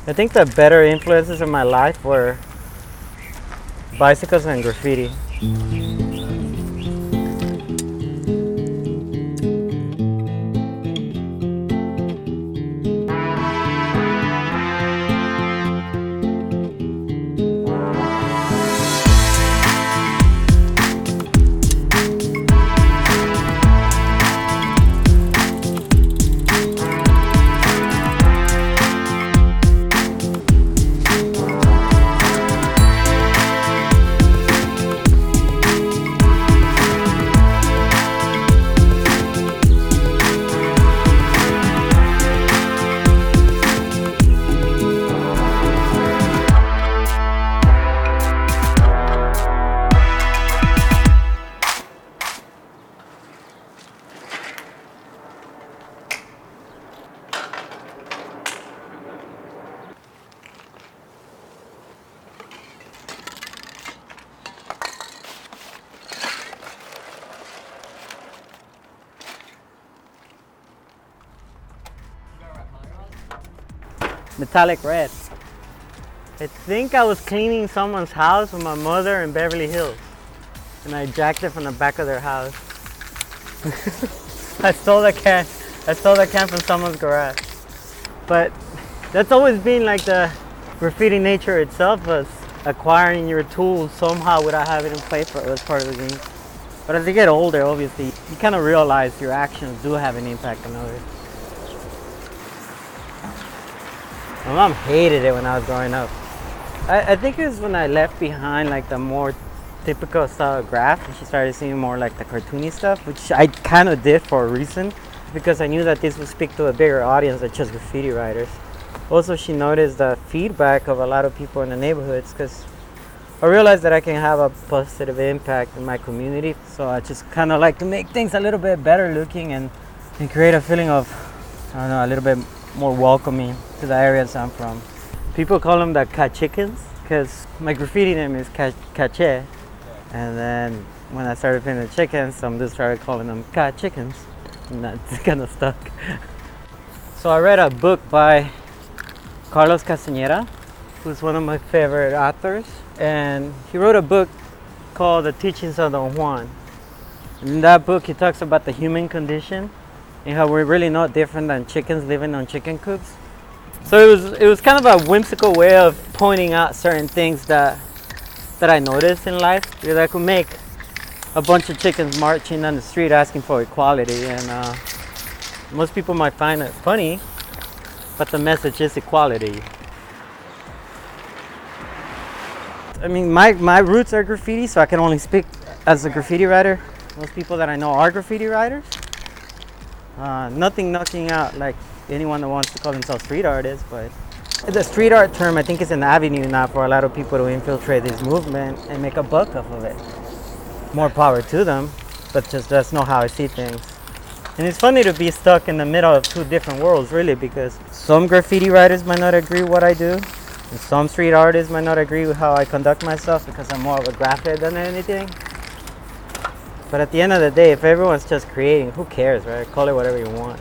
I think the better influences in my life were bicycles and graffiti. Metallic red. I think I was cleaning someone's house with my mother in Beverly Hills, and I jacked it from the back of their house. I stole the can from someone's garage. But that's always been like the graffiti nature itself, was acquiring your tools somehow without having to pay for it as part of the game. But as you get older, obviously, you kind of realize your actions do have an impact on others. My mom hated it when I was growing up. I think it was when I left behind like the more typical style of graph, and she started seeing more like the cartoony stuff, which I kind of did for a reason, because I knew that this would speak to a bigger audience than just graffiti writers. Also, she noticed the feedback of a lot of people in the neighborhoods, because I realized that I can have a positive impact in my community. So I just kind of like to make things a little bit better looking and create a feeling of, I don't know, a little bit more welcoming to the areas I'm from. People call them the Ka-chickens, because my graffiti name is Cache. And then when I started painting the chickens, some dudes started calling them Ka-chickens. And that's kind of stuck. So I read a book by Carlos Castañeda, who's one of my favorite authors. And he wrote a book called The Teachings of Don Juan. In that book, he talks about the human condition and how we're really not different than chickens living on chicken coops. So it was kind of a whimsical way of pointing out certain things that I noticed in life. Because I could make a bunch of chickens marching down the street asking for equality, and most people might find it funny, but the message is equality. I mean, my roots are graffiti, so I can only speak as a graffiti writer. Most people that I know are graffiti writers. Nothing knocking out like anyone that wants to call themselves street artists, but the street art term, I think, is an avenue now for a lot of people to infiltrate this movement and make a buck off of it. More power to them, but just that's not how I see things. And it's funny to be stuck in the middle of two different worlds, really, because some graffiti writers might not agree with what I do, and some street artists might not agree with how I conduct myself because I'm more of a graphic than anything. But at the end of the day, if everyone's just creating, who cares, right? Call it whatever you want.